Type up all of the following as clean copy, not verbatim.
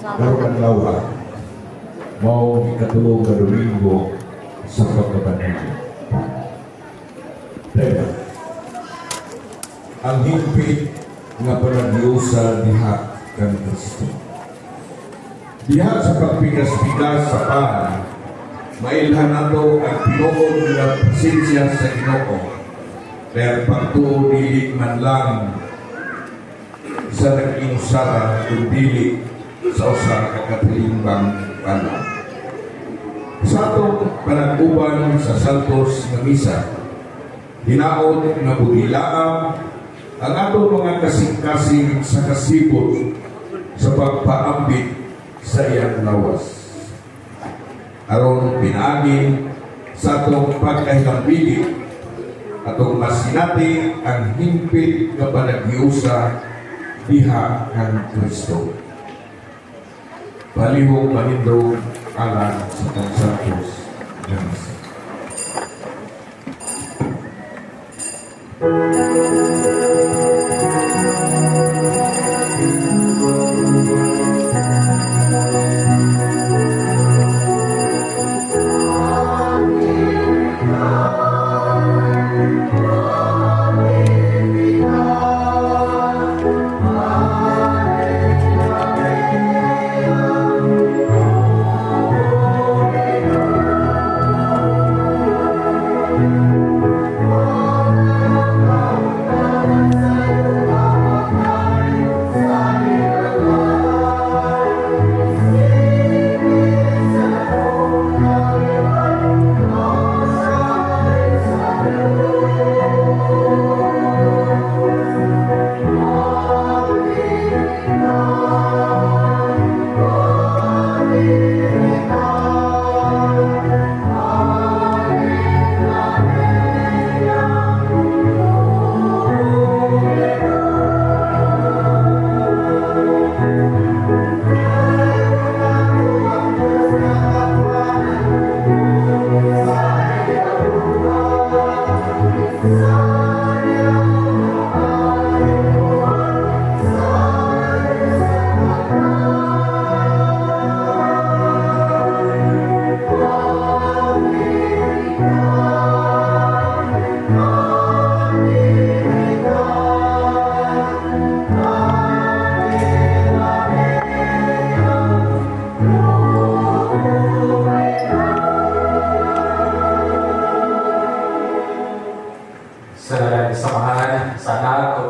karong adlaw mao ikatulong nga Domingo sa pagkabanhaga. Tema: ang hingpit nga panaghiusa diha kan Kristo. Diha sa pagpigas-pigas sa pan, mailhan nato ang pinuod nga presensya sa Ginoo. Pero pagtuo dili man lang sa nag-inusara kung dili sa usa ka katilimbang pala. Sa atong panag-uban sa Santos nga misa, hinaot nga budilaang ang atong mga kasing-kasing sa kasibot sa pagpaambit sa iyang lawas. Aron pinaagi sa atong pagkahilambigit, atong masinati ang himpit nga panaghiusa diha kang Kristo. Palihog palindog alang sa Santos nga misa.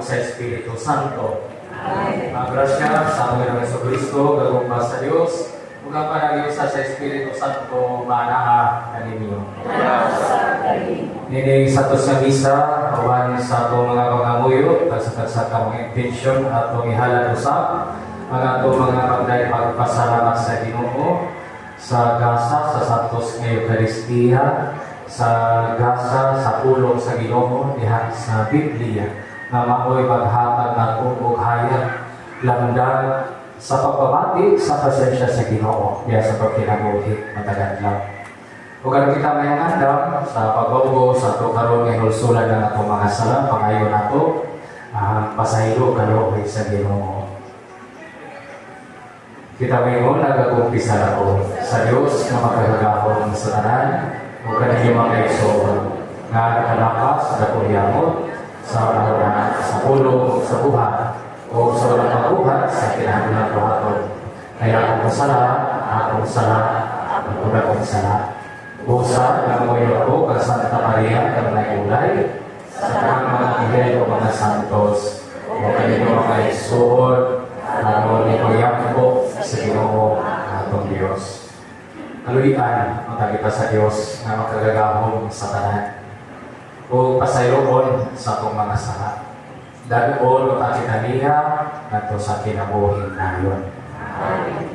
Sa Espiritu Santo. Ang grasya sa Panginoong Jesucristo, gagumpa sa Diyos, mga panagyo sa Espiritu Santo, maanaha kaninyo. Nining sa to sa misa, awan sa to mga pangamuyot, sa mga intention at itong ihalan usap, mga to mga pagdahil pagpasalamat sa Ginoo, sa gasa, sa Santos ng Eucharistia, sa gasa, sa pulong sa Ginoo, diha sa Biblia, na mao'y maghatag na tubog hayag, lamdag sa pagpabati sa presensya sa Ginoo, diya sa pagkinabuhi matagal lang. Kung ano kita may ngandam sa pagbago sa ito karoon ng hulsulan ng atong mga sala, pangayon na ito, pasahiro karoon sa Ginoo. Kita may nagagumpisa na ko sa Diyos na magkagagapon sa tanan, o kanili mga isoon, nga nakalakas na kuryamot, sa mga sa pulong, sa buhat, o sa walang mabuhat sa kinahalang buhaton. Kaya akong sala. Busa, namoy ako, kang Santa Maria, kang Nayulay, sa mga igay o mga santos, o kanino mga isuod, ano ni Kuya ko, sa Ginoo, atong Diyos. Kaluyan, magkakita sa Diyos na makagagahon sa tanan. O pasayroon sa itong mga sala. Dagoon o takitaniya na ito sa kinabuhin na yun. Amen.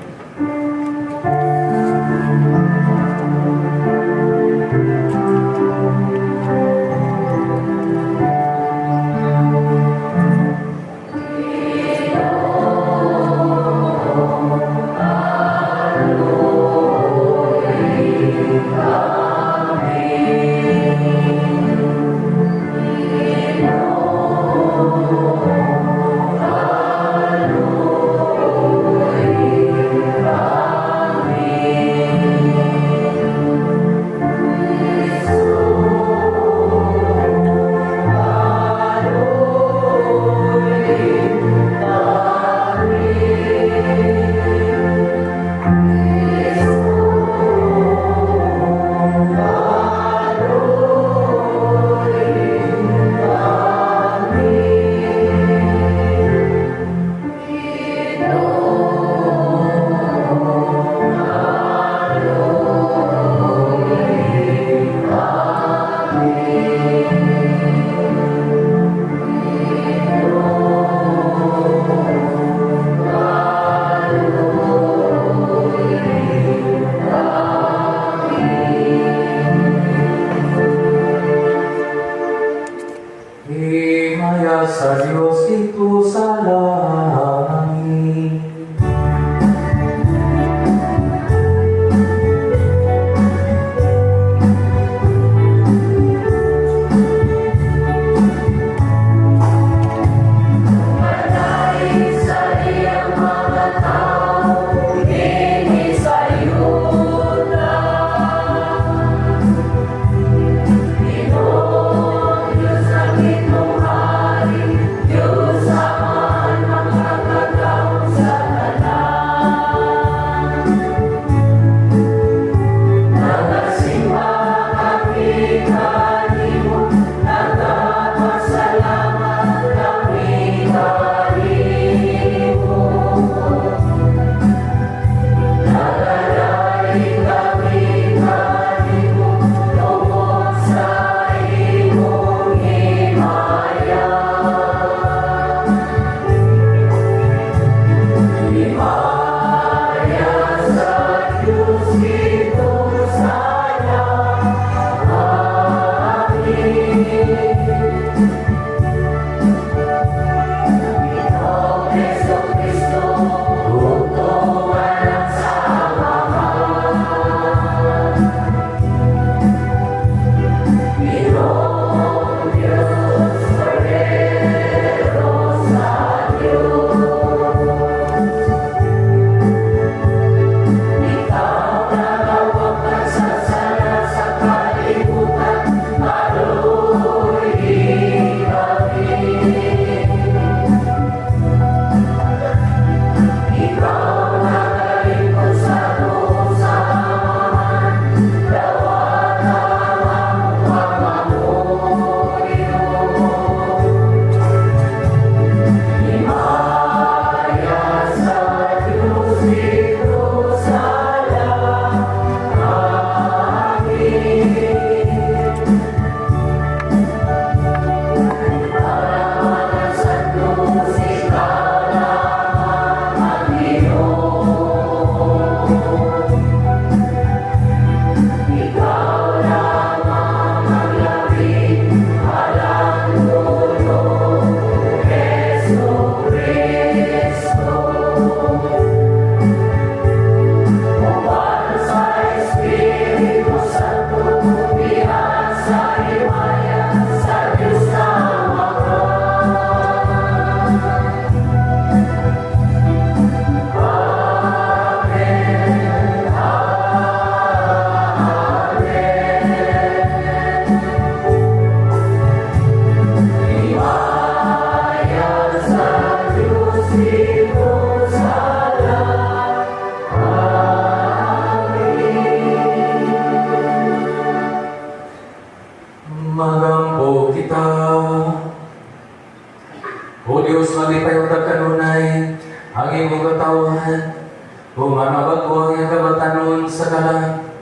Humanabat ko ang iyong kabatanon sa kalan.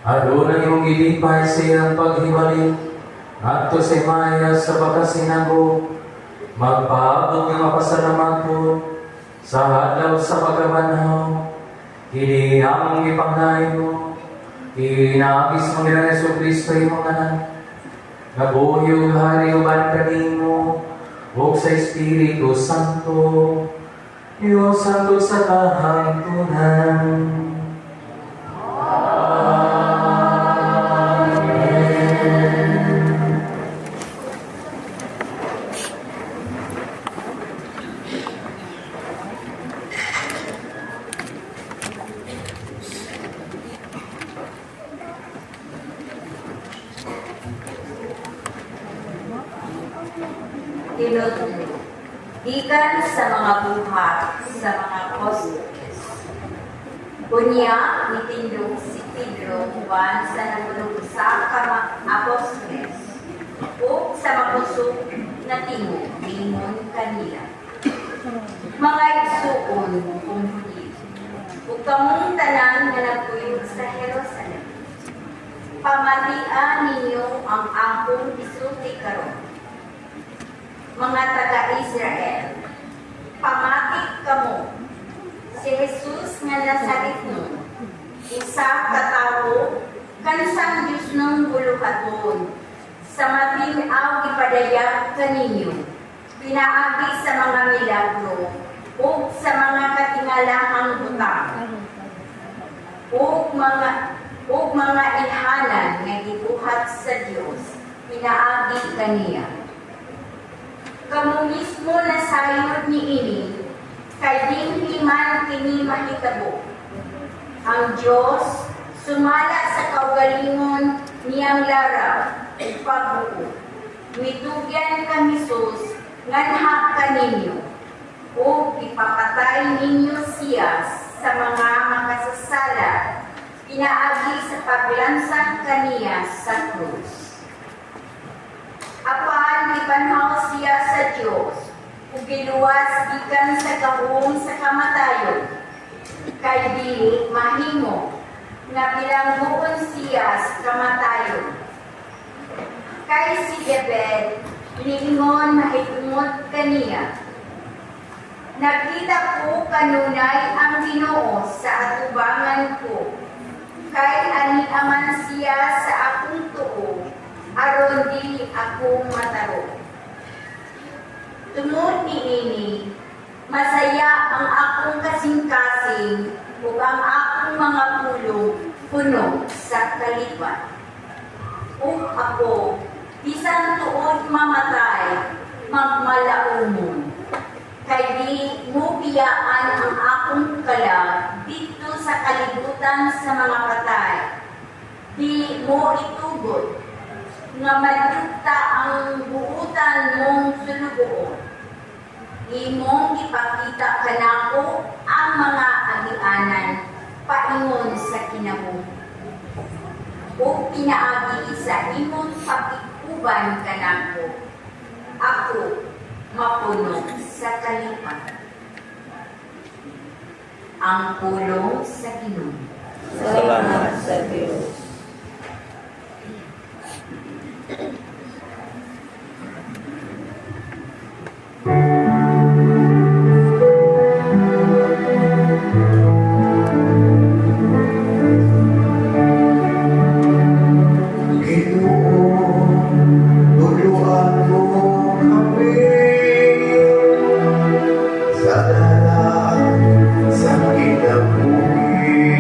Aron ang iyong ilipay sa iyang paghibalik. At to si Maya sa pagkasinago. Magpaabot ng mapasalamat ko sa hadlaw sa pagkabanaw. Kini ang ipangnain mo. Kinabis mo nila Yesu Cristo yung kanan. Nabuhi yung hari uban kanimo. O sa Espiritu Santo. Diyos Santo sa kahangtunan. Tinutulog. Ikan sa mga buhat, sa mga apostles. Kunya, nitindog si Pedro, Juan, sa nagulog sa apostles. O sa mapusok na tingog, lingon kanila. Mga igsuon, kung huli. Ug kamong tanan nga nagpuyo sa Jerusalem. Pamatian ninyo ang akong isulti karon. Mga taga-Israel, pamatik kamo, si Jesus nga Nazaretno, isa katawo, kansang Diyos ng buluhaton, sa matinaw ipadayag kaninyo, pinaagi sa mga milagro, o sa mga katingalahang butang, o mga ilhanan nga gibuhat sa Diyos, pinaagi kaniya. Kamu mismo na sayod ni ini, kay di man kini mahitabo. Ang Diyos sumala sa kaugalingon niyang laraw, pagbuo. Mitugyan ka Jesus, nganha kaninyo, o ipapatay ninyo siya sa mga makasasala, pinaagi sa paglansang kaniya sa krus. Apan ibanhaw siya sa Diyos, ug giluwas gikan sa gahom sa kamatayon, kay dili mahimo nga bilangguon siya sa kamatayon. Kay si David niingon mahitungod kaniya, nakita ko kanunay ang Ginoo sa atubangan ko, kay ani aman siya sa akong tuo, aron di ako mataro. Tungod niini, masaya ang akong kasing-kasing ug ang akong mga pulong puno sa kalipat. Ug ako, bisan tuod mamatay, magmalaumon. Kay di mo biyaan ang akong kalag dito sa kalibutan sa mga patay. Di mo itugot nga madugta ang buutan mong sulugoon. Imong ipakita kanako ang mga agianan paingon sa kinabuhi. O pinaagi sa imong pag-ikuban kanako. Ako mapuno sa kalipat. Ang pulong sa Ginoo. Salamat sa Diyos. Sa kinabuhi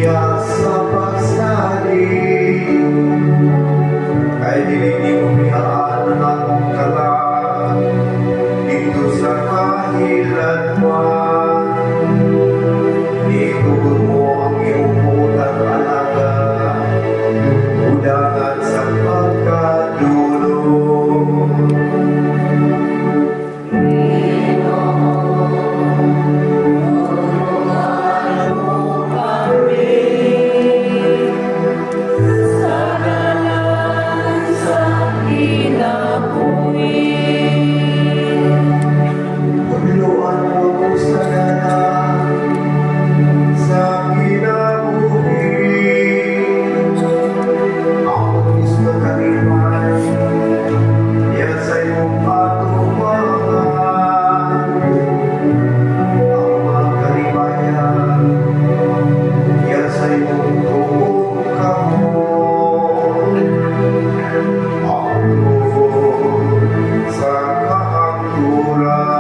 niya sa pagsalig. Kay dili mo biyaan ang kalaan dito sa kahilanman. Itugod mo ang iyong utang alaga, udangan sa pagkadulong. Pagluan mo ko sa gana, sa kinabuhi. Ako gusto kaliman, yan sa iyong patumangan. Ang mga kalimayan, yan sa iyong tuong kamon. Ako sa kahangturan.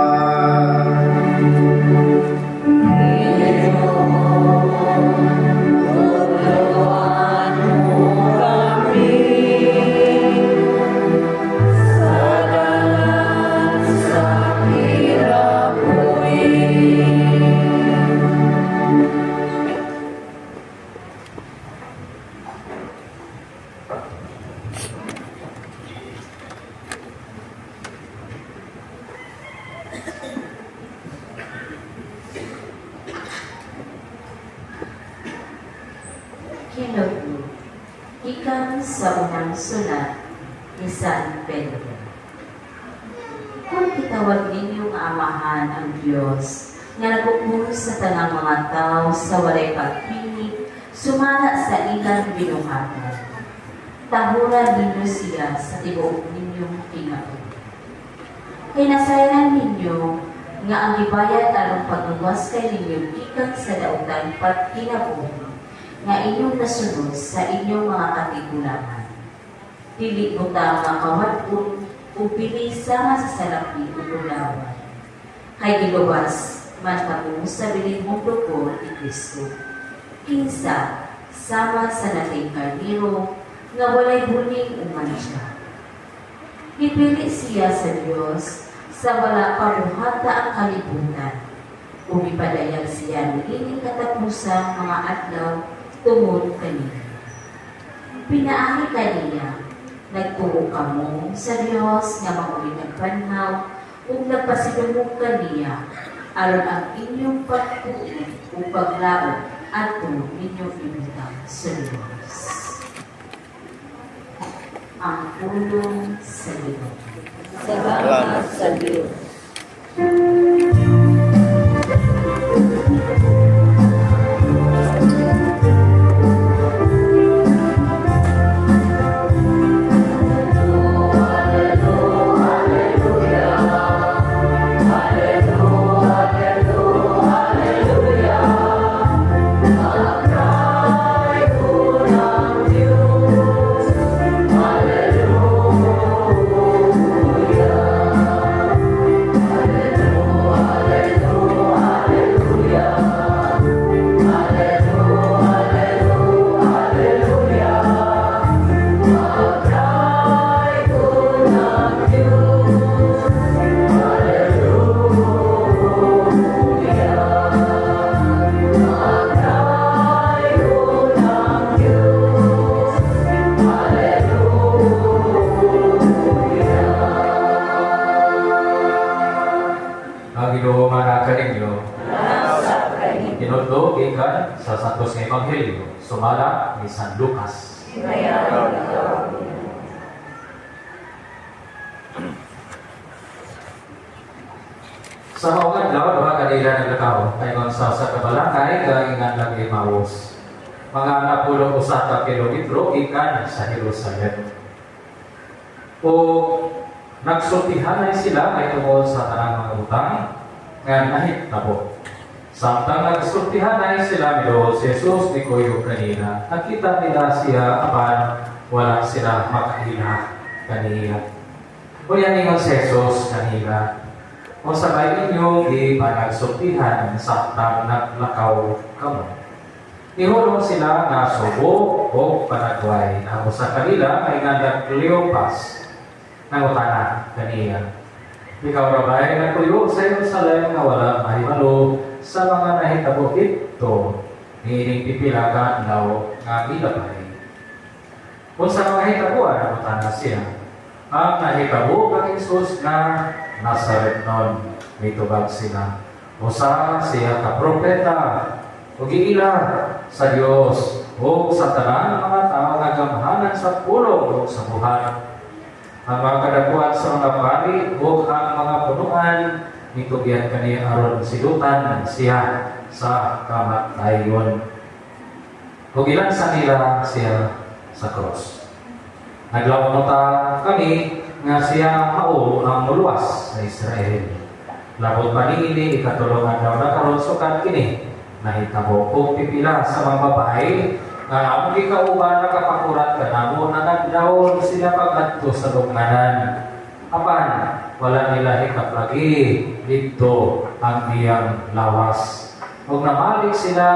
Kinugno, ikan sa unang sulat ni San Pedro. Kung kitawag ninyong amahan ang Diyos, nga nagpupuro sa tanang mga tao sa walay pagpili, sumala sa ilang binuhatan. Tahuran ninyo siya sa tibuok ninyong tingaon. Kay nasayanan ninyo nga ang ibayad alang pagluwas kay ninyo ikan sa dautan pagkinabuhi nga inyong nasunod sa inyong mga katigulangan. Dili mo ta makawat-on o pili sama sa salapi o ulawan. Kay giluwas, man kamo sa bilin mong dugo ni Kristo. Kinsa, sama sa nating karniro, nga walay buling uman siya. Ipili siya sa Diyos sa wala pabuhata ang kalibutan. Umipadayag siya ni ining katapusan mga adlaw tungod kaniya. Pinaagi kaniya, nagtuo kamo sa Diyos nga mauli nagpanhaw ug nagpasidumog kaniya aron ang inyong pagtuo o paglaot ato ninyong ibutang sa Diyos. Ang pulong sa Diyos. Salamat sa Diyos. Tinudlo ikan sa Santos nga Ebanghelyo, sumala ni San Lucas. Sa mga adlaw, mga kanila naglakaw, ayon sa kabalangay, gaingan lang Emmaus. Mga napulong usa ka kilometro ikan sa Jerusalem. O nagsultihan sila ay tungkol sa tanang mga utang nga nahitabo. Samtang nagsultihan sila midol si Jesus ni Kuyo kanina, nakita nila siya apan wala sila makahila kanina. O yan ingon si Jesus kanina. O sabay ninyong di panagsultihan samtang naglakaw kamo. Ihulong sila nga subo o panagway. Ang usa kanila ay nga Cleopas. Nangutana kaniya. Ikaw rabay nagpuyo sa Jerusalem nga wala mahimalo sa mga nahitabo dito. Niining pipilagan daw nga milabay. Kung sa mga hitabuan, nangutana siya. Ang nahitabo kang Isus nga Nazaretnon. May tubag sila. Usa siya ka propeta. O giila sa Dios o sa tanan mga tao nga gamhanan sa pulong o sa buhat. Ang mga kadakuan sa mga bali o ang mga punuan nitugyan kaniya aron silutan siya sa kamatayon. O gilan sa nila siya sa cross. Naglaw ta kami nga siya mao ang muluwas sa Israel. Labot pa niini ikatulungan daw na karon sukat kini. Nahitabo kung pipila sa mga babae nga ang ikauban nakapakurat ka namo na nagdawon sila pag-adto sa lugnanan. Apan, wala nila hikaplagi dito ang iyang lawas. Huwag namalik sila,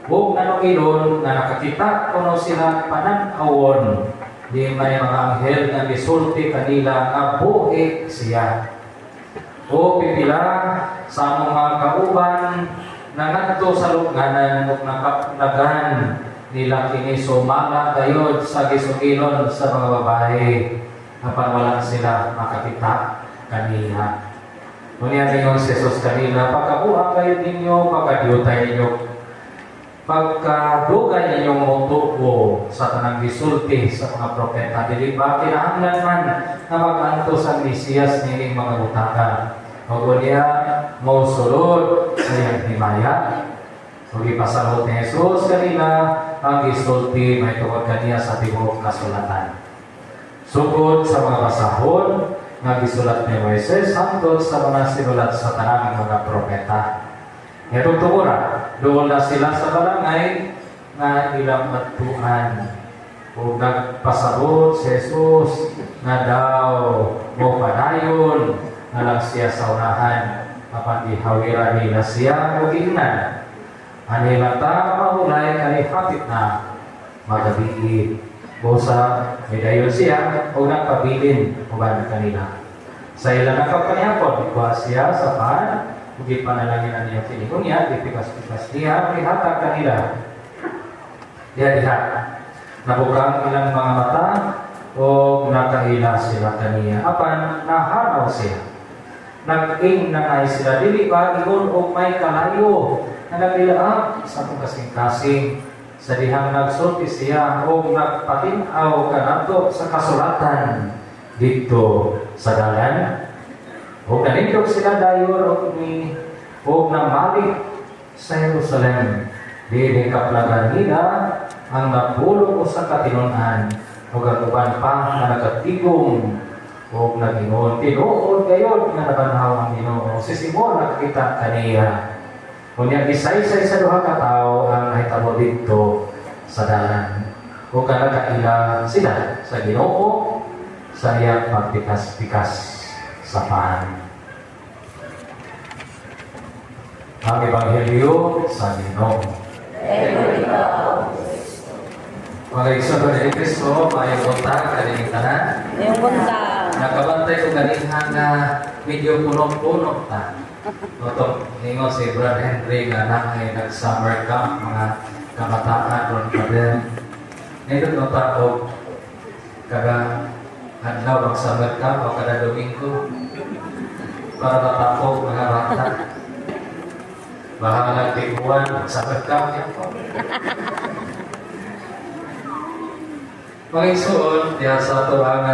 huwag nanungilon na nakakita kuno sila pananawon. Di may mga anghel na misulti kanila nga buhi siya. O pipila sa mga kauban na ngadto sa lugnanan ug nakaplagan nila kini sumala gayod sa gisugilon sa mga babae apan wala sila makakita kanina. Unya ningon si Jesus kanina, pagkabuha kayo ninyo, pagkadiyotay ninyo, pagkadugay ninyong mutuo sa tanang gisulti sa mga propeta, dili ba kinahanglan man na mag-anto sa Mesiyas nining mga butaka. O niya mo sulod sa iyang himaya. O ipasalot ni Jesus kanina ang gisulti may tungkol kaniya sa tibok kasulatan. Sugod sa mga basahon nga gisulat ni Moises hangtod sa mga sinulat sa tanang mga propeta. Ngayong tumura, doon na sila sa balangay na ilang matuan. O nagpasabot si Jesus na daw mo padayon na lang siya sa unahan kapag ihawira nila siya o gingnan. Anila ta mahulay kalihapit na magabi. Bosa, medayon siya o nagpabilin o ba kanila. Sa ilang nakapanyapon, ikuha siya sa pan, huwag panalangin na niya tinikon niya, ipikas-pikas niya, ihatag kanila. Diha-diha, nabukang ilang mga mata o nakahila sila kaniya. Apan, nahanaw siya. Nag-ing na ay sila, dili ba, ingon o may kalayo, na nagdilaan sa kong kasing-kasing, sa dihang nagsulti siya o nagpatinaw kanato sa kasulatan dito sa dalan. O nanindog sila dayon o namalik sa Jerusalem. Dili kaplagan nila ang napulong o sa katinunan o gatuban pa na nagatigong o nag-ingon. Tinuod kayo na nabanhaw ang Ginoo. Si Simon nakakita kaniya. Kung yung isay-isay sa duha ka tao ang nahitabo dito sa dalan. O kanagaila sila sa Ginoo sa iyang pagpikas-pikas sa paan. Ang Ebanghelyo sa Ginoo. Mga igsoon ni Kristo, mayong bunta, kanilang tanan. Yung punta. Nakabantay ko ganihan na medyo puno-puno ta. Otong ningo si Brother Henry nga nangay nag-summer camp, mga kamataan ron pa din. Nito no tao, kada adlaw mag-summer camp o kada Domingo para matapog mga bata. Bahala tiguan, mag-summer camp yan po. Mga igsoon, diya sa ito ang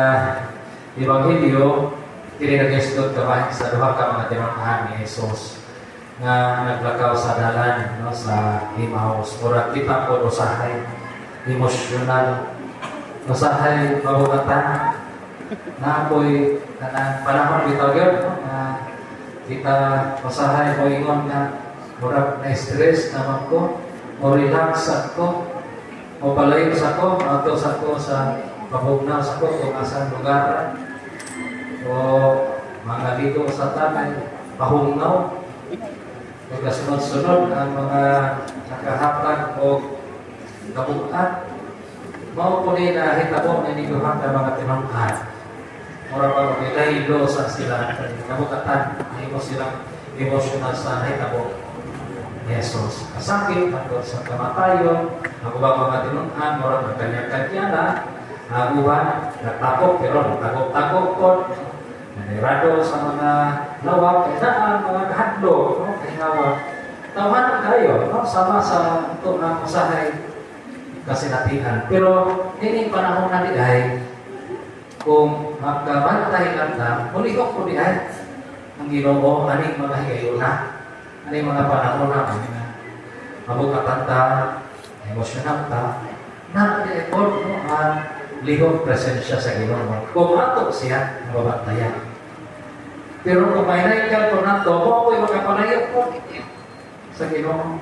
Ebanghelyo, tininagistot ka sa duha ka mga tinunahan ni Jesus nga naglakaw sa dalan no, sa Emmaus. Murag kita po usahay, emosyonal, usahay mabugatan na ako'y panahon bitaw yun na kita usahay mo ingon na murag na-stress naman ko, mo relax ako, mo palayo sa ko, ato sa ko sa pabugnaw sa ko kung asang lugar o mga dito sa tanay, pahungnaw o kasunod-sunod ang mga nakahatag o kabukat. Mao po ni na hitabo ni duha ka mga tinangkan. Mura pa ko dahilo sa sila kabukatan. Ay mo silang emotional sa hitabo. Jesus. Kasakit at sa kamatayon, ako ba mga tinangkan, mura ng kanya-kanya na, aguhan, nagtakot, pero nagtakot-takot po. Nanirado sa mga lawak, kaya mga kahadlo, no? Kaya tawanan kayo, no? Sama sa ito na usahay kasinatihan. Pero, hindi panahon na di ay, kung magkabantay lang na, mulihok po di ay, ang Ginoo, aning mga higayon na, aning mga panahon na, mabukatan ta, emosyonal ta, na di ay po, no? Lihok presensya sa Ginoo. Kung ato siya, mababantayan. Pero kung may naikal ko na ito, kung ako'y makapanayot ko sa Ginoo.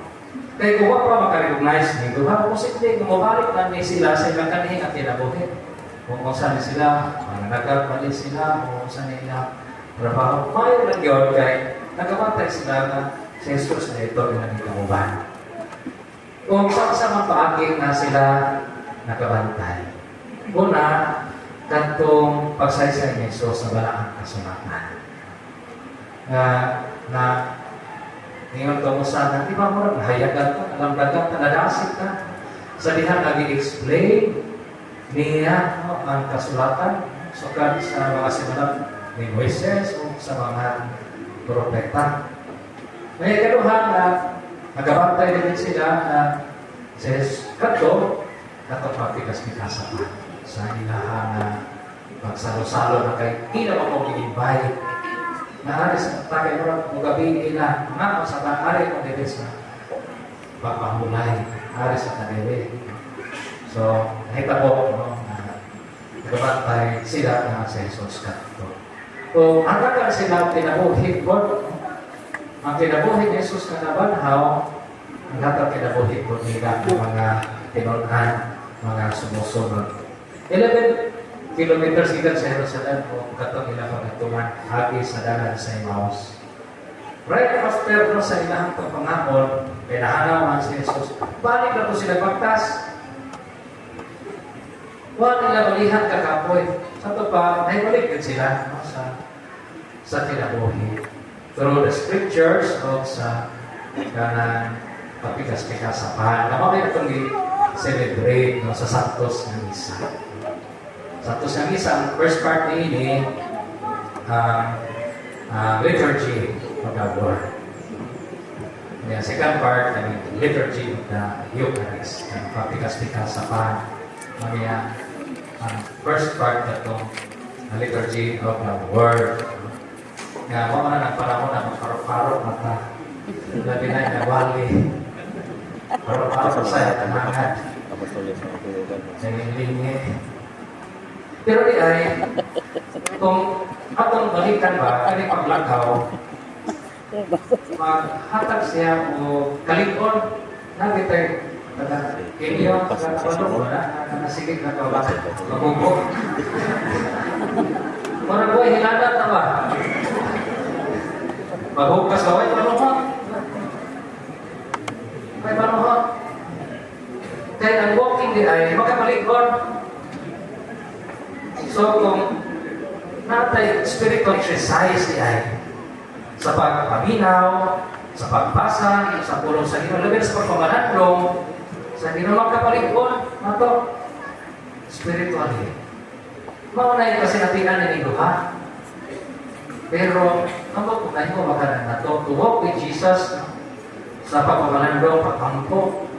Kaya kung pa makarecognize nito, posible kung mabalik na ni sila sa ilang kanihin at tinabuhin. Kung saan sila, mga nagkakali sila, kung saan nila trabaho. Mayo lang yun, kaya nagkabantay sila na si Jesus na ito na nagkamuban. Kung saan paaging na sila nakabantay. Una, kantong pagsaysay ni Jesus sa balaang kasulatan. Na ngayon ito mo sana, di ba mo hayagan ka, alam dagat na nadasik ka. Sa dihan nag-i-explain niya ang kasulatan sa mga simulan ni Moises o sa mga propeta. May kaluhan na nagabantay din sila na says, kato, nakapagpikas-pikas pa sa ilahan na magsalo-salo na kay hindi naman mo i-invite na aris na tagay mo gabi nila nga sa ari mo dito sa pagpahulay aris sa tagay. So, nakita ko nagabantay sila na sa Jesus kato. So, ang tagal sila tinabuhin ko ang tinabuhin ni Jesus na nabanhaw ang dapat tinabuhin ko nila ng mga tinunan, mga sumusunod. 11 kilometers ikan sa Jerusalem o katong ilang pagkatuman hagi sa dalan sa Emmaus. Right after no sa ilang pangangkon, pinahanaw ang si Jesus. Balik na po sila pagtas. Huwag nila balihan kakapoy. Sa ito pa, naibalik din sila no, sa kinabuhi. Through the scriptures o sa kanang papikas-pikas sa pahan. Naman kayo itong celebrate no, sa Santos ng Misa. Santos ng Misa, ang first part ni liturgy of the Word. The second part, liturgy of the Eucharist. Papikas-pikas sa pahan. Ang first part na itong liturgy of the Word. Nga, mga na nagpanahon na magparok-parok mata. Labi na yung nagwali. Parok-parok sa tanangan. Nangilingi. Pero di ay, kung atong balikan ba, kani paglagaw, maghatag siya o kalikon, nabitay, kinyo, ano na, nasigit na ka ba, magubo. Marang buhay, hiladat na ba? Maghugas ka, ay manuhot. Ay manuhot. Kaya ang walking di ay makapalikon. So kung natay spiritual exercise di ay sa pagpaminaw, sa pagbasa, sa pulong sa Ginoo, labi sa pagpamanadlong, sa Ginoo makapalikon, nato spiritually. Mauna yung kasinatinan ni Duha. Pero, ang pagpunan ko makanan na to walk with Jesus sa pagpamanadlong, pagpampo,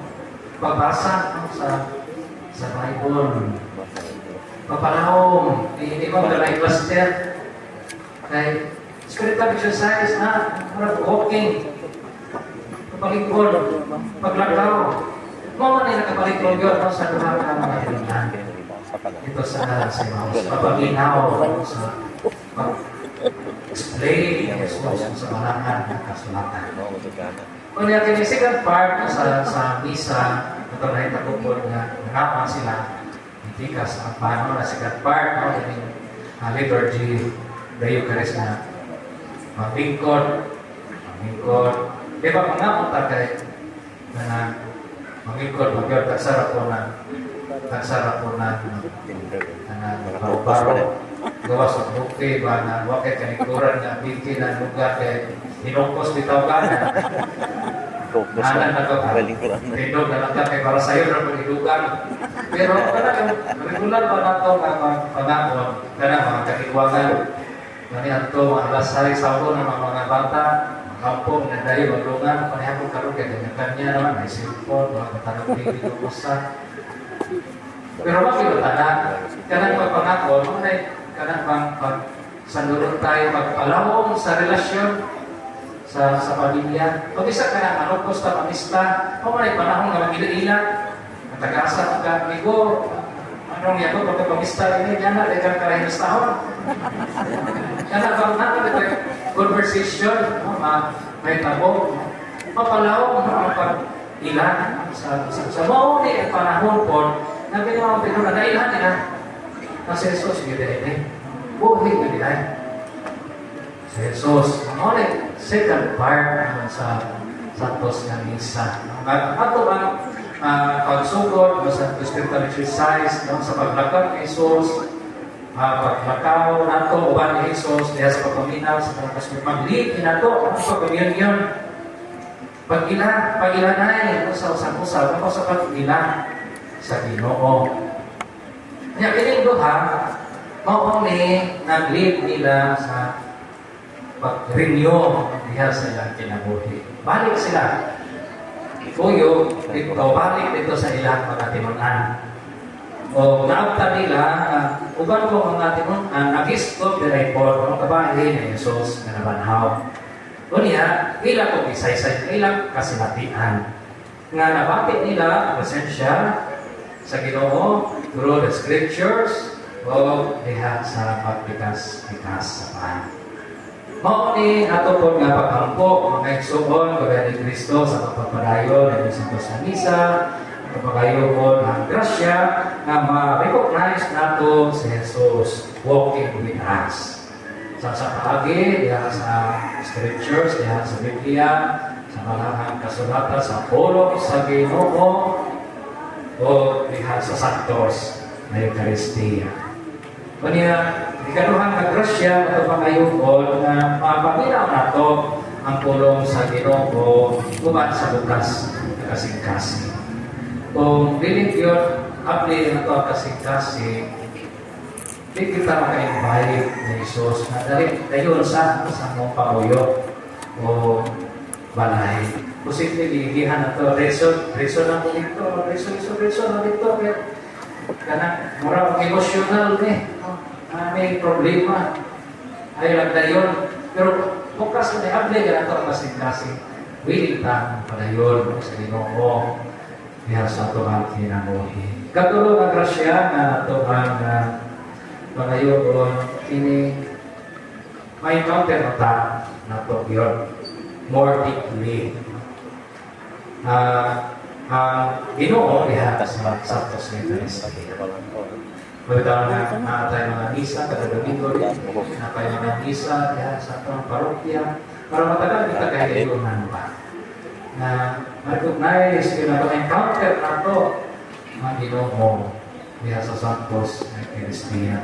pagbasa sa Bible. Papanahon, hindi mo maglalay cluster. Kay spiritual exercise na, walking, papalikod, paglagaw. Mga na yung nakapalikod yun sa duha ka mga ilan. Ito sa Emmaus, papaginaw sa pag-explain sa malangan ng kasulatan. Kung yung second part sa misa, ito na yung takupod na nangapan sila, hindi ka sa paano na second part, yung liturgy, the Eucharist na magbingkod. Di ba mga punta kay na mangikot, tagsarap po na, baro-baro, gawas sa buke ba na wakay kanikuran na biki na lugar kay hinukos bitaw ka na. Nanan na to, tindog na lang ka kay para sa'yo na pag-ilugan. Pero regular pa na ito na pangakon, mga kakiwagan. Ganyan ito, mga lasay sa ulo ng mga bata, kampong na dahil maglungan, panihapong karoon kaya kanya naman, may cellphone, mga katanong dito usa. Pero makilutana, kanang pagpangako, kanang sanduron tayo magpalawong sa relasyon sa pamilya. Pag isa ka na manukos na pamista, o manay panahon na mag-ila-ila, matagasa ka, amigo, anong yan ko, pagkapamista ini, yan na, dekan karahing tahon. Kana bang natin conversation, may tabo, mapalawong na pag-ila sa mauni at panahon po, na binawang pinuna, nailan nila, na si Jesus, gila-ila, buhay na nila. Si Jesus, mauni, second part naman sa Santos ng Misa. Ato ang pagsugod sa spiritual exercise sa paglakad ni Jesus, paglakaw nato uban ni Jesus diha sa pagpaminaw sa pag-lead nato ang pag-communion. Pag-ilanay sa usap-usap ako sa pag-ila sa Ginoo. Kaya kining duha mao ni nag-lead nila sa pag-renew diha sa ilang kinabuhi. Balik sila. Kuyo, balik dito sa ilang mga tinunan. O naabta nila, uban ko mga tinunan, nag-istop the report, ang kabahin ni Jesus na nabanhaw. Unya, ilang ko isaysay, ilang kasinatian. Nga nabati nila, presensya sa Ginoo, through the scriptures, o diha sa pagpikas-pikas sa paan. Mao ni ato po nga paghampo mga igsoon kagaya ni Kristo sa pagpapadayon ng Santos sa Misa, pagpapadayon po ng grasya na ma-recognize nato si Jesus walking with us. Sa paagi, diha sa scriptures, diha sa Biblia, sa mga kasulatan sa pulong sa Ginoo, o diha sa Santos na Eucharistia. Kanya, ikaduhang kagrasya at pangayukon na mapaminaw na to ang pulong sa Ginoo uban sa bukas na kasing-kasing. Kung dinig yun, apli na to ang kasing-kasing, di kita maka-invite ni Jesus na dayon sa mong pamuyo o balay. Posible ligihan na to, reso na po dito, reso na dito, kanang mura emotional may problema ay lang dayon pero bukas na i-apply ka na ito ang kasing-kasing willing tang padayon sa Ginoo diha sa atuang kinabuhi. Katulo ang grasya na atuang padayon ini may counter na ito yun more deeply ang Ginoo diha sa Santos Eucharistia. Pagkatapos na tayo mga misa, kada Domingo rin, na tayo mga misa diha sa atong parokya, para matagal kita kahiliunan pa. Na ma-recognize, encounter na ito, mga Ginoo diha sa Santos Eucharistia.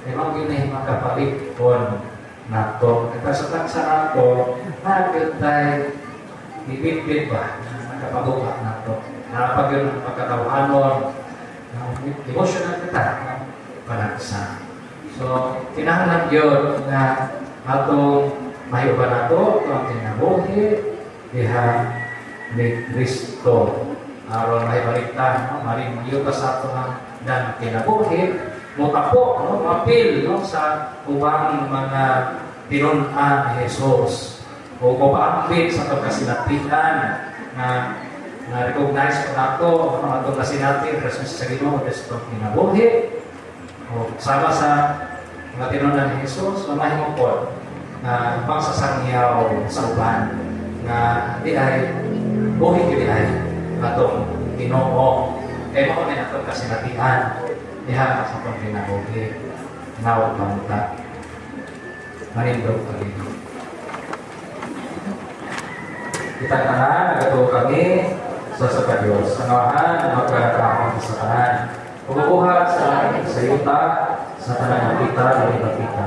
May mga ginahing makapalit po na ito. At sa taksa na ito, nagil tayo, ibibig ba, nakapabukat na ito. Nakapag yun ang pagkatawanon, emotional kita, panagsa. So, kinahanglan yun na atong mahiuban na ito, ang kinabuhi, diha ni Kristo. Aron mahibaliktan, maring yuta sa ito ng kinabuhi, mutapo, mapil sa ubang mga tinunan ni Jesus. O kupaambit sa pagkasinatihan na recognize ko na ito, ang atong kasinati, presensya sa Ginoo, sa kinabuhi, o sama sa mga tinunan ni Jesus, mamahimong po na pangsasangyaw sa uban na di ay buhay di ay atong Ginoo. Kaya mo na atong kasinatihan diha sa atong kinabuhi. Nawag pamunta. Manindog ka dito. Kita ka na, nagatuo kami sa Diyos. Anawahan, magkakakong sa tanan. Pagkukuhat sa langit, sa yuta, sa tanan ng kita, ng ipagkita.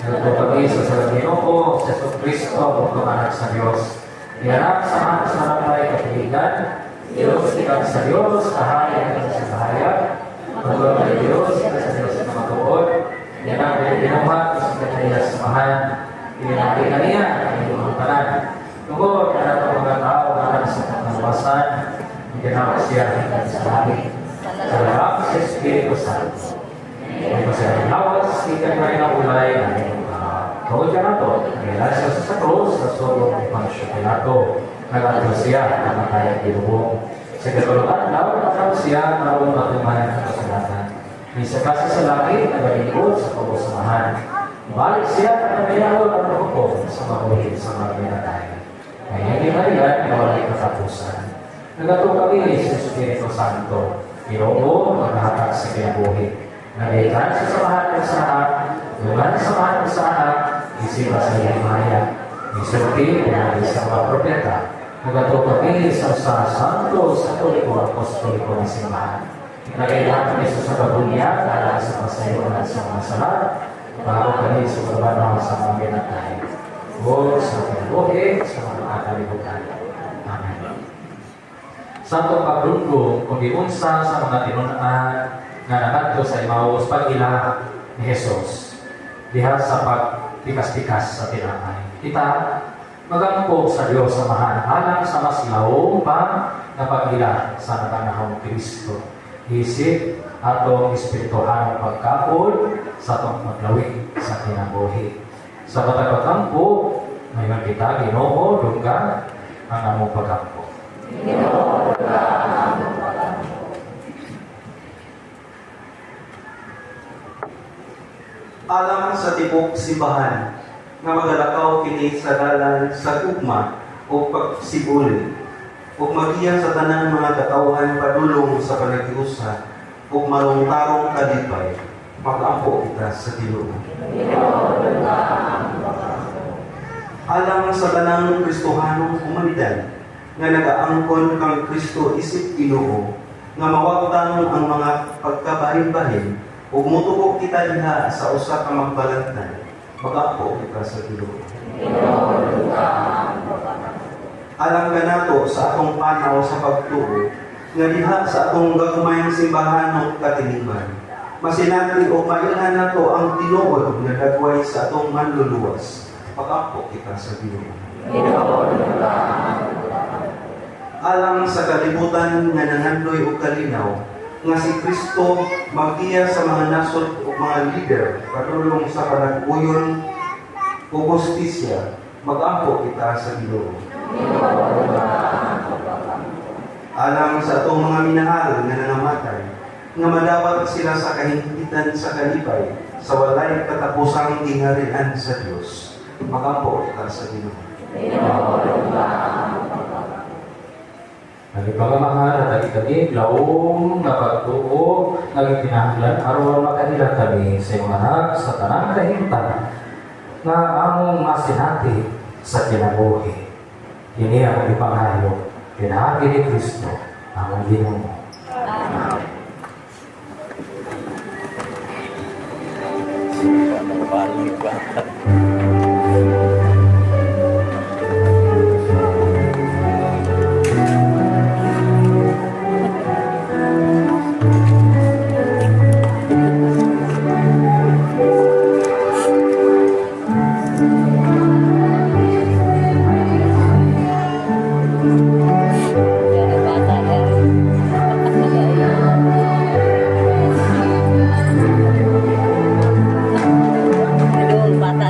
Ito kami sa Ginoo, sa Yesu Kristo, ang anak sa Diyos. Iharap sa harapay kapiligan, Diyos ikat sa Diyos, kahayag ikat sa kahayag, pagkakas ng Diyos, ikat sa Diyos na matuod, iharap ay binuhat, sa kanya samahan, iharap ay kanya, ang iyong tanan. Tungkol, iharap ang mga tao, iharap sa pagkawasan, iharap siya sa langit. Salamat sa Espiritu Santo. Ito sa lawas, ikat na rin ang ulay, tawag ka na to, kailan siya sa krus, sa solo ng pansyo nato, nag-ato siya, namatay ang ginubong. Sa katulutan, naman siya, naroon matumahan ang kasulatan. Isa kasi sa langit, nag-alingkod sa pagusamahan. Balik siya, nag-alingkod ang hukom sa mabuhin sa mga binatay. Kaya hindi na yan, nawalik katapusan. Nag-ato kami sa Espiritu Santo, Ginoo, maghahatag sa kinabuhi. Nalitan sa samahan ng sahat, luman sa samahan ng sahat, isipa sa Jeremiah, isulti pinali sa mga propeta, nagato kami sa Santo, sa Toliko, Apostoliko ng simbahan. Nagailan kami sa kabunya, alam sa masayo at sa mga salat, bago kami sa kabanaw sa mga binatay. O sa kinabuhi, sa mga kalibutan. Amen. Santo Paglundo, kung di unsa sa mga tinunaan, nga nagadto sa Emmaus pag-ila ni Jesus diha sa pagpikas-pikas sa tinapay. Kita magampo sa Dios samahan alang sa mas laom pa na pag-ila sa natanahong Kristo. Isip atong espirituhanong pagkapod sa atong paglawi sa kinabuhi. Sa pagkakampo, may kita Ginoo dungga ang among pagkampo. Ginoo dungga ang among pagkampo. Alang sa tibok simbahan nga magalakaw kini sa dalan sa ugma o pagsibol o magiya sa tanang mga katawhan padulong sa panagiusa o malungtarong kalipay magampo kita sa Ginoo. Alang sa tanang Kristohanong komunidad nga nagaangkon kang Kristo isip Ginoo nga mawagtan ang mga pagkabahin-bahin ug mutubok kita diha sa usa ka magbalantan, magampo kita sa Ginoo. Alam ka nato sa atong panaw sa pagtuo, nga diha sa atong gagmayng simbahan ng katiliman. Masinati o mailhan nato ang tinuod nga dagway sa atong manluluwas. Magampo kita sa Ginoo. Alang sa kalibutan nga nangandoy og kalinaw, nga si Kristo magiya sa mga nasod o mga leader padulong sa panag-uyon o hustisya, magampo kita sa Ginoo. Alang sa atong mga minahal nga nangamatay, nga madawat sila sa kahingpitan sa kalipay, sa walay katapusang gingharian sa Dios, magampo kita sa Ginoo. Nagipagmamahal at nagitagig, laong, napagtuo, nagipinahanglan, aron makanila kami sa iyong anak sa tanang kahimtan na among masinati sa kinabuhi. Ini ang ipangayo, pinahagi ni Kristo, among Ginoo. Bata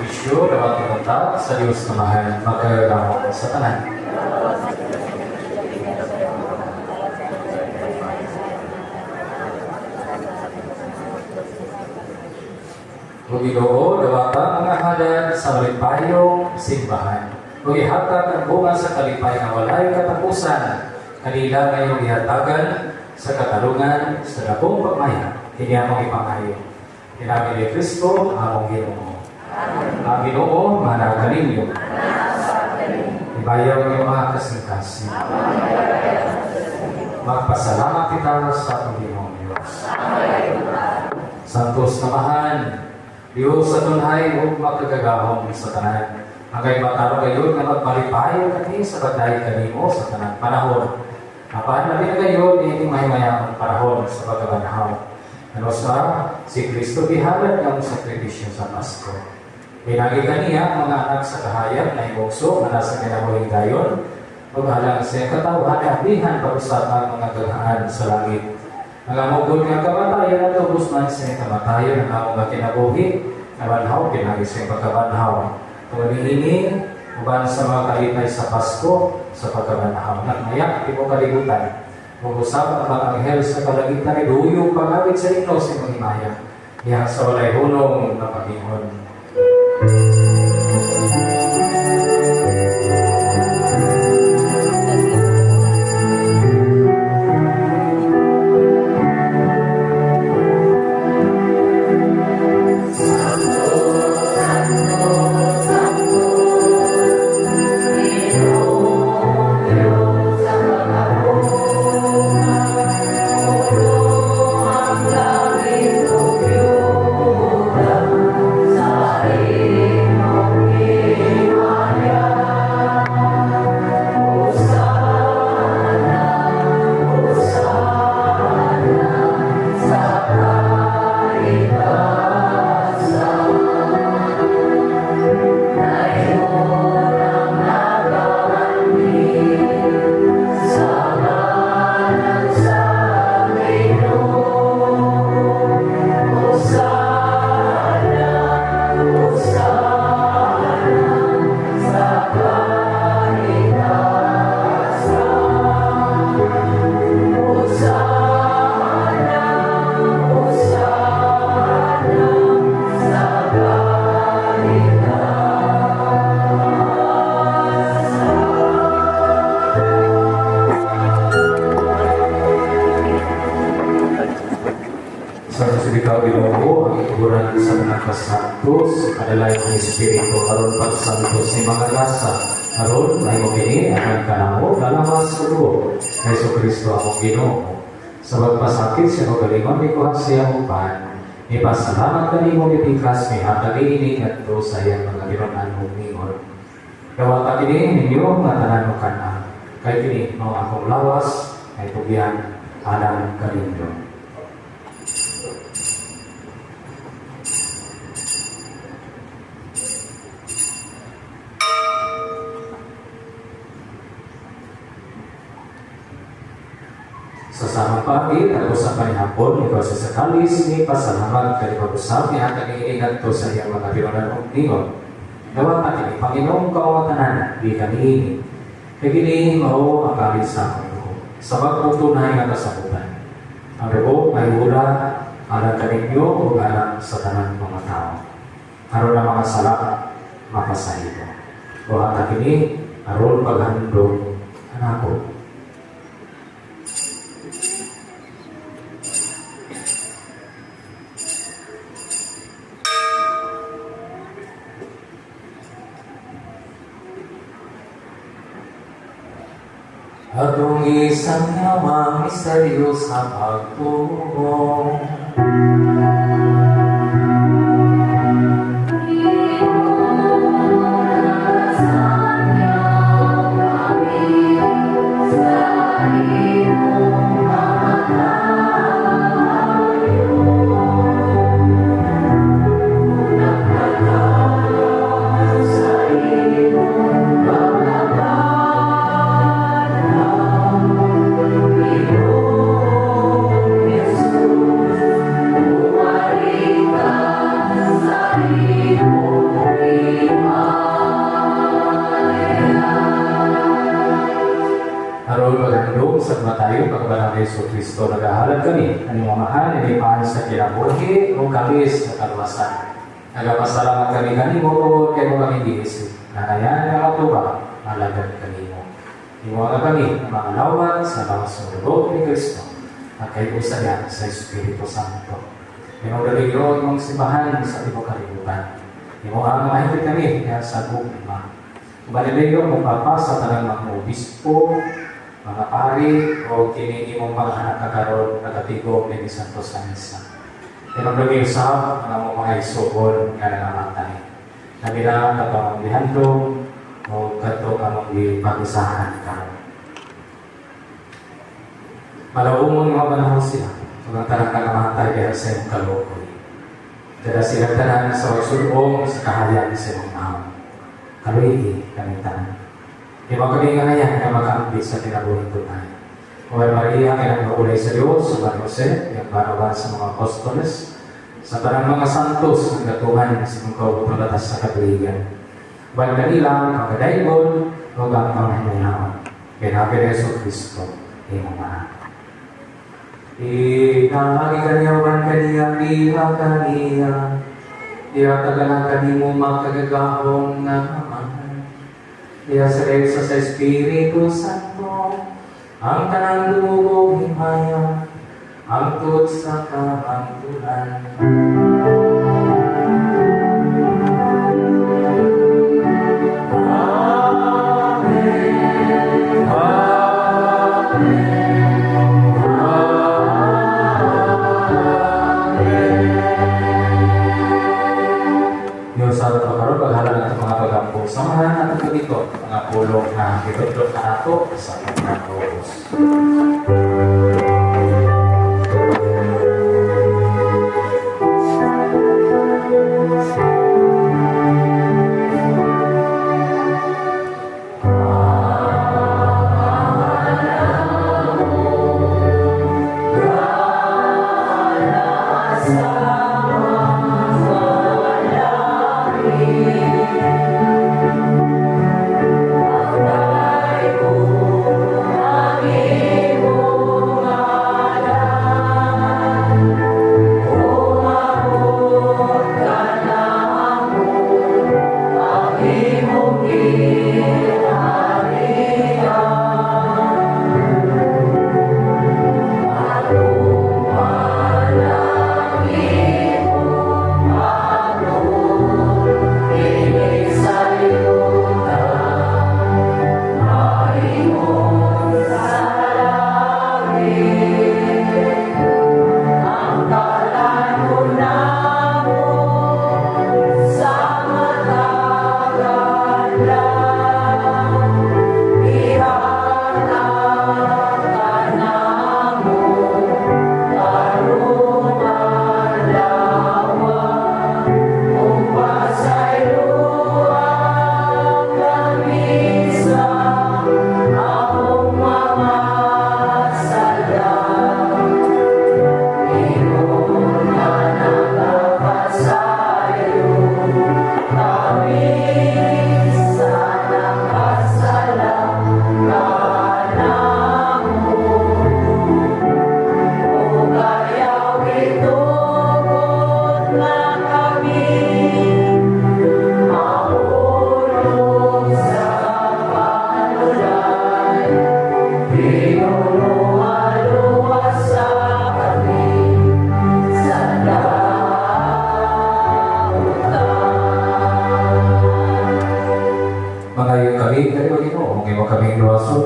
sakripisyo, dapat tumatag sa Diyos na mahal, magkagamo sa tanan. O Ginoo, dawata mga halad sa malipayong simbahan. O ihatag ang bunga sa kalipay na walay katapusan. Kanila ngayong ihatagan sa katarungan sa labong pagmaya. Hindi among ipangayo. Tinagin ni Kristo, among Ginoo. Ang Ginoo, managaling niyo. Ibayaw niyo mga kasingkas. Magpasalamat kita sa Panginoong Diyos. Santos na mahal, Diyos sa tunay o magkagagahong sa tanan. Hanggang mataro kayo na magmalipayo kani sa bagay kanimo sa tanan panahon. Apaan na din kayo, hindi mahimayamang panahon sa pagkabanhaw. Ano sa si Kristo bihalad ng sakripisyo sa Pasko. Binagi kaniya mga anak sa kahayag na ibukso na nasa kinabuhing dayon. Maghalang siya katawhan na abihan pag-usap ang mga gaghaan sa langit. Nangamugod nga kamatayan at ubus man siya kamatayan ang among kinabuhi. Nabanhaw, pinagi siya pagkabanhaw. Tumihining, uban sa mga kalipay sa Pasko, sa pagkabanhaw. Nagmayak, di mo kalibutan. Mag-usap ang mga anghel sa kalagitan ay duyong pangawit sa inyo sa mga himaya. Diyan sa walay hulong na Panginoon. Santos, adalah yang Espiritu karon pagsantos ni mga rasa karon ay mabini ang kanamo dalam masuluo Yesu Kristo ang Ginoo sa pagpasakit siya magalingon ni kuha siya upan ipasalamat kanimo ni pikas ni hatagi ini kadto sa iyang mga ginunan mong ningon dawat kini ninyo nga tanan mo kana kay kini mao akong lawas ay tugyan alang kaninyo. Sa samang pagi, tapos sa panihapon, ito sa sakalis ni pasalamat kay pag-usap niya at nag-iingat to sa iyang mga bironan ng ningon. Dawat natin, Panginoong kaawatanan, di kaniini. Kagini mao ang kalis sa Panginoon. Sa pagputunay nga kasabutan. Ang rebo ay hula, alam kaninyo o alam sa tanan mga tao. Karoon na mga sala, mapasahito. O hata kini, aron paghandong anako. Atong isang yamang misteryo sa pagtulong. Kristo nagahalad kami, ang mga mahal, ilipahan sa kinabuhi, o kabis sa kalwasan. Nagapasalamat kami kanimo, o kaya mo kami diisip, na kaya nakatuba, malagad kanimo. Iwaga kami, mga lawan sa mga sunod ni Kristo, at kayo sa yan sa Espiritu Santo. Imo galigro, imong simbahan sa ibang kalibutan. Imo ang mahigit kami, kaya sa gugma. Balilayo mong papa sa tanang mga obispo, mga pari, o kini imong mga anak kagaron nagatigo ni Santo sa Misa. Imong nag-iusap ang mga isugod nga nangamatay. Nabila kapag bihandong o kato kamang ipag-isahan ka. Malawumon mga panahon sila, kung tanang nangamatay kaya sa iyong kalukoy. Kaya sila tanan sa sulong sa kahayag sa iyong naon. Kaluigi kami tanan. Di ba kami nga yan na makaambit sa tinabuhin ko tayo. Huwag Maria, kailang maulay sa Diyos, sa San Jose, yung barawan sa mga apostoles, sa parang mga santos, ang gatuhan sa mga kaupulatas sa katuligan. Huwag kanila, pagkadaybon, huwag ang panghinayaan. Kinabi na Yeso Kristo, iyong mga. Ikakagiganyawan kaniya, biha kaniya, iatagalan kanimo makagagahong na Diya sa Diyos sa Espiritu Santo, ang tanang lumubog himaya, ang tut sa kahantulan. Amen. Amen. Diyos sa pagkaroon, paghalan natin mga pag-ampong samahan natin ko dito, mga pulong na itutulog na nato sa mga Diyos.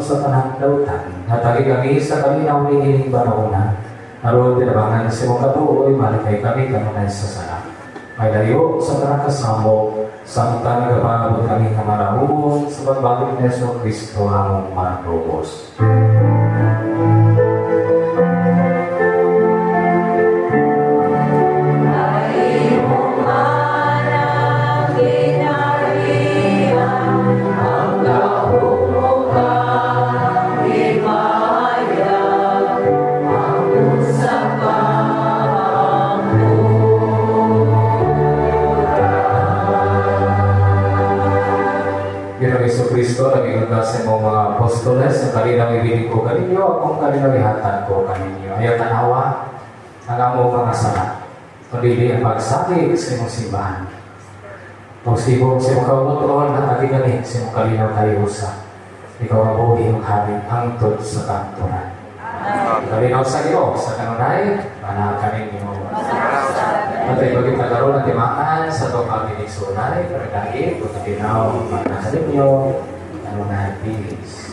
sa tanang lautan, natagi kami sa kami na umihiling barona, naroon tinabangan sa mga katuoy, malikay kami kanunay sa sana. May layo sa tanang kasamo, samtang nagapagabot kami na marahumon sa pagbalik ni Yeso Kristo among marahubos. Kristo, naging sa mga apostoles, ang kalinang ibinig ko kaninyo, akong kalinang ihatan ko kaninyo. Ayaw tanawa ang among mga sala. Kundi ang pagsakit sa imong simbahan. Kung sibong sa imong kautuon at aligani sa imong kalinaw kayo sa ikaw ang buhi ang habig hangtod sa kanturan. Kalinaw sa iyo sa kanunay, manakanin mo. At ay bagay nagkaroon ng timaan sa itong pag-inisunay, pagkakit, pagkakinaw, manakanin nyo, kanunay, bilis.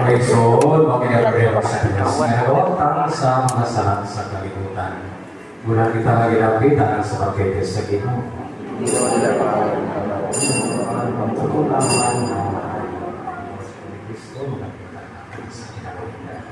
May soon, makinagrewa sa Diyos. Ngayon, tang sa mga salat sa kalibutan. Mula kita ginapita sa pagkaitis sa Ginoo. Pagtutunawan ng Kristo, magkita natin sa kinabutan.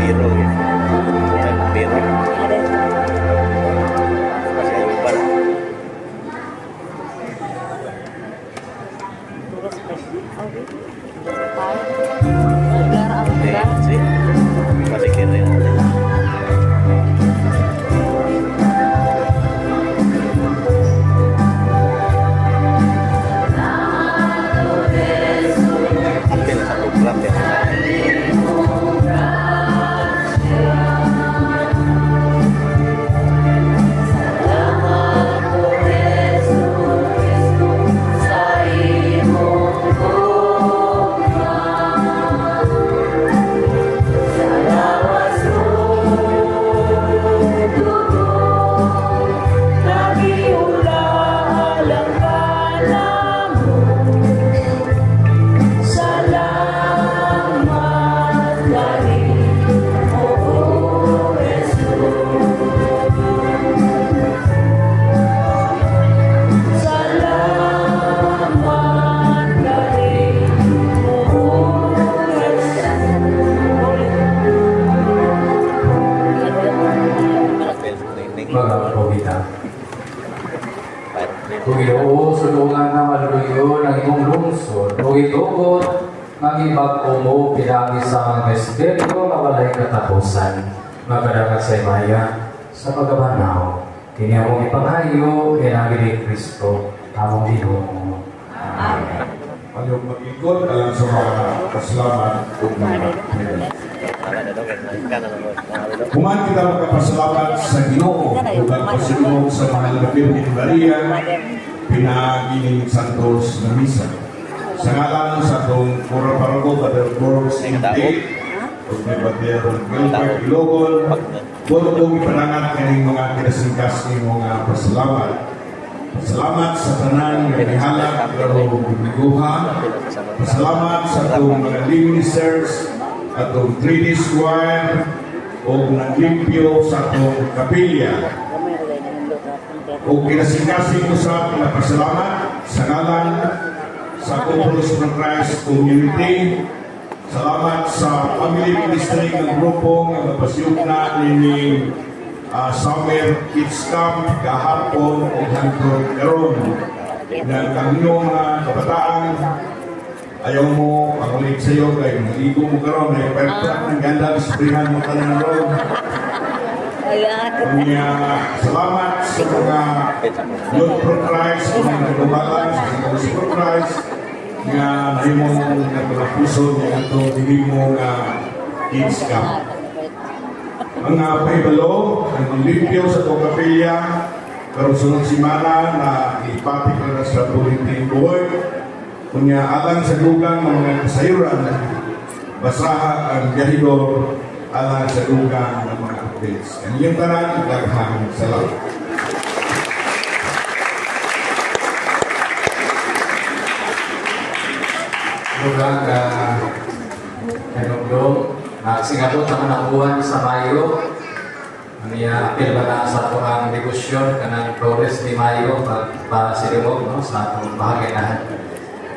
biro. Biro. Kasi ayaw pa na. Sí. Masih kira ya. Hampir satu bulan ya. Mga pawita. Kung ginoo, sulungan na maluyo ng imong lungsod, kung itugot, ng ibag mo pinagi sa mga misteryo na walay katapusan, magkadagat sa imaya, sa pagabanaw, kiniyamong ipangayo, kinagi ni Kristo, among Ginoo. Amen. Ayaw mag-ikot alam sa mga kasalamat o mga Kuman kita magkapasalamat sa Ginoo ug pagpasinog sa mahal na Birhen Maria pinagining Santos na misa. Sa ngalan sa atong Pura Parago, Brother Borgs Inti, ug may Brother Gilbert Ilogol, puro kong ipanangat kaning mga kinasingkas ng mga pasalamat. Salamat sa tanan nga nihalak pero biguha. Salamat sa atong mga ministers, atong 3D Square, o naglimpyo sa atong kapilya. O kinasingkasing ko sa pinapasalamat sa ngalan sa Conference of Christ Community. Salamat sa family ministry ng grupo nga napasyog na ni Summer Kids Camp kahapon o hangtod karon. Ng kanino mga kabataan, ayaw mo pakulit sa iyo kay maligo mo karon ay pagprak ng ganda isprihan mo tanan ron. Kanya salamat sa mga Youth for Christ, mga nagbabalan sa Youth for Christ nga nahimong nagpapusod nga ito dinimo nga Kids Camp. Mga paibalo, ang limpyo sa itong kapilya, pero sunod simana na ipati ka na sa tuliting buhay. Kunya alang sa dugang ng mga kasayuran, basaha ang gahidor alang sa dugang ng mga updates. Kaniyang tanan, daghang salamat. Dugang kanong singabot ang nakuhan sa Mayo. Niya apil ba na sa itong negosyon kanang Flores de Mayo pagpasilumog no, sa itong bahaginahan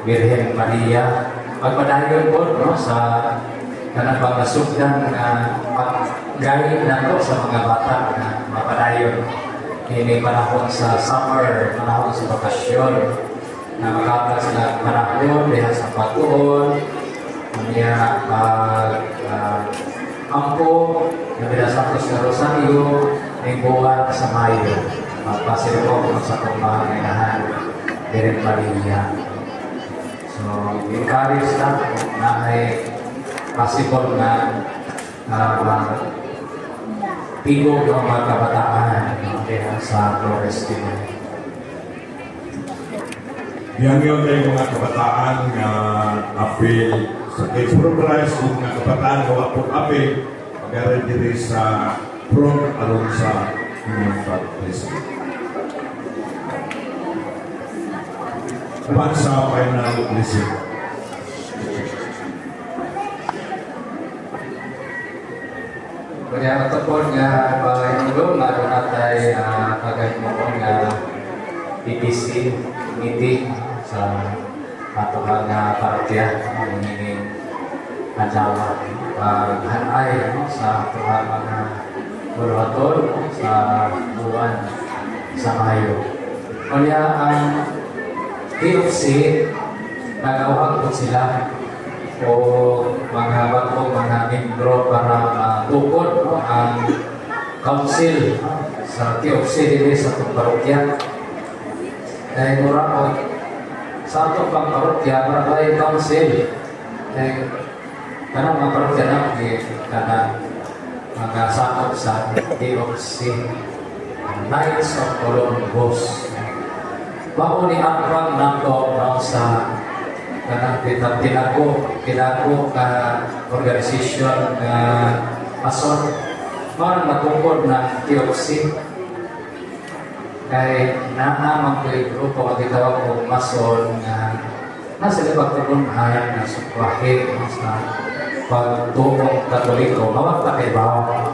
Birhen Maria. Pagpadayon po no, sa kanang pagkasugdan na paggayit na to sa mga bata na mapadayon. Ini panahon sa summer, panahon sa bakasyon, na makapag sila panahon diha sa pagtuon. Niya ampo na Santos na Rosario ay buwan sa Mayo. Magpasilumog sa itong bahaginahan Birhen Maria. So, encourage na ay possible na tingog ng mga kabataan sa Flores de Mayo. Yan yun ay mga kabataan nga apil sa Kids for Christ kung mga kabataan gawa po apil pag-aral diri sa front along sa inyong baptism. Naman sa final blessing. Kaya matapon nga pahinulong na doon natay kagay mo nga PPC meeting sa ato nga partya ang hinging adlaw maghanay no, sa ating mga bulahatol no, sa buwan sa Mayo. Kaya ang PFC, nagawag po sila o mga bago mga membro para matukod no, ang council sa PFC dili sa itong parokya. Dahil mura po sa itong pang parokya, para tayo council. Dahil kanang mga parokya na kanang mga sakop sa PFC, Knights of Columbus. Bago ni Akram nato no, sa kanang tinako ka organisasyon na mason parang natungkod ng TOC kay naamang ko yung grupo at itawag ko mason na nasa libagtugunan na sukwahit sa pagtulong katoliko mawagta kay bawa.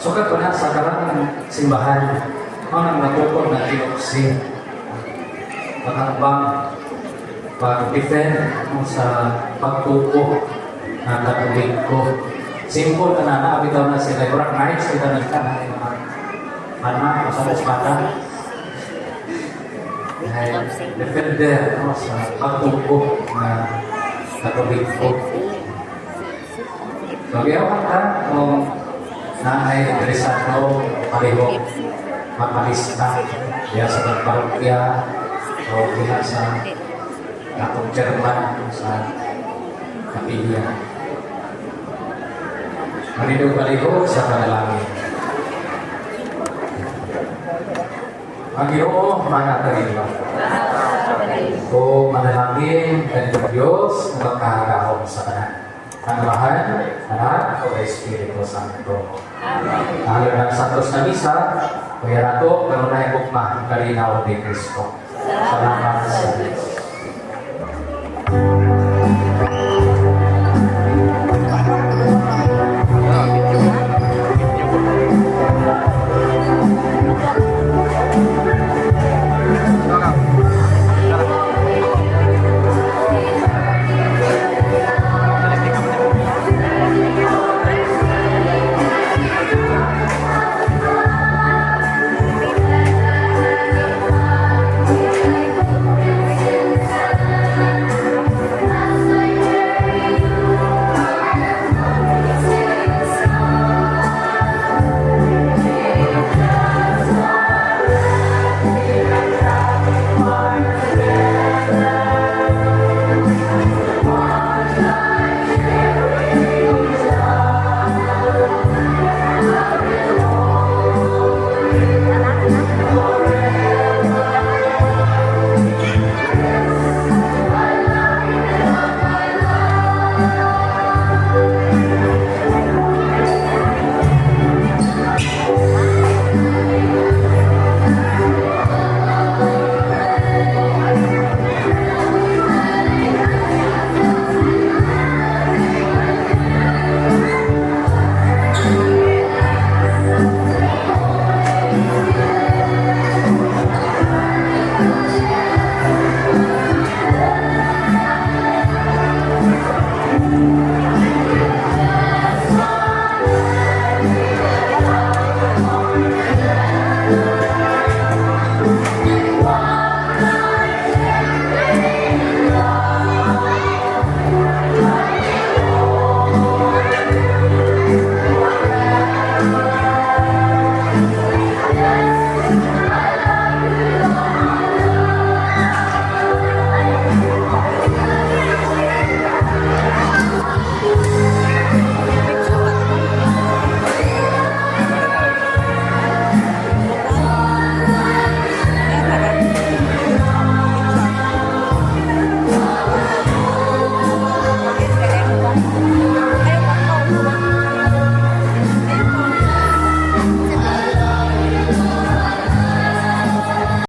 So kato na sa karang simbahan ang natungkod ng TOC pagkakabang pag-defend sa pagtuko ng katoliko. Simple ka na, bitaw na sila. Kurang nice, kita na ka na. Anak, masalas mata. Defender sa pagtuko ng katoliko. Nagyawan ka kung naay interesado, pareho, mapalista, diya sa pagparokya, o diya sa katong German sa kapilya. Manindog baliho sa panalangin. Ang Ginoo manatagin o manalangin ng Diyos na magkahagahon sa kanan. Ang Mahal, Anak, o Espiritu Santo. Lalo ng Santos na Misa, Kuya Rato, kanunay bukma, kalinaw ni Kristo. Salamat sa Diyos.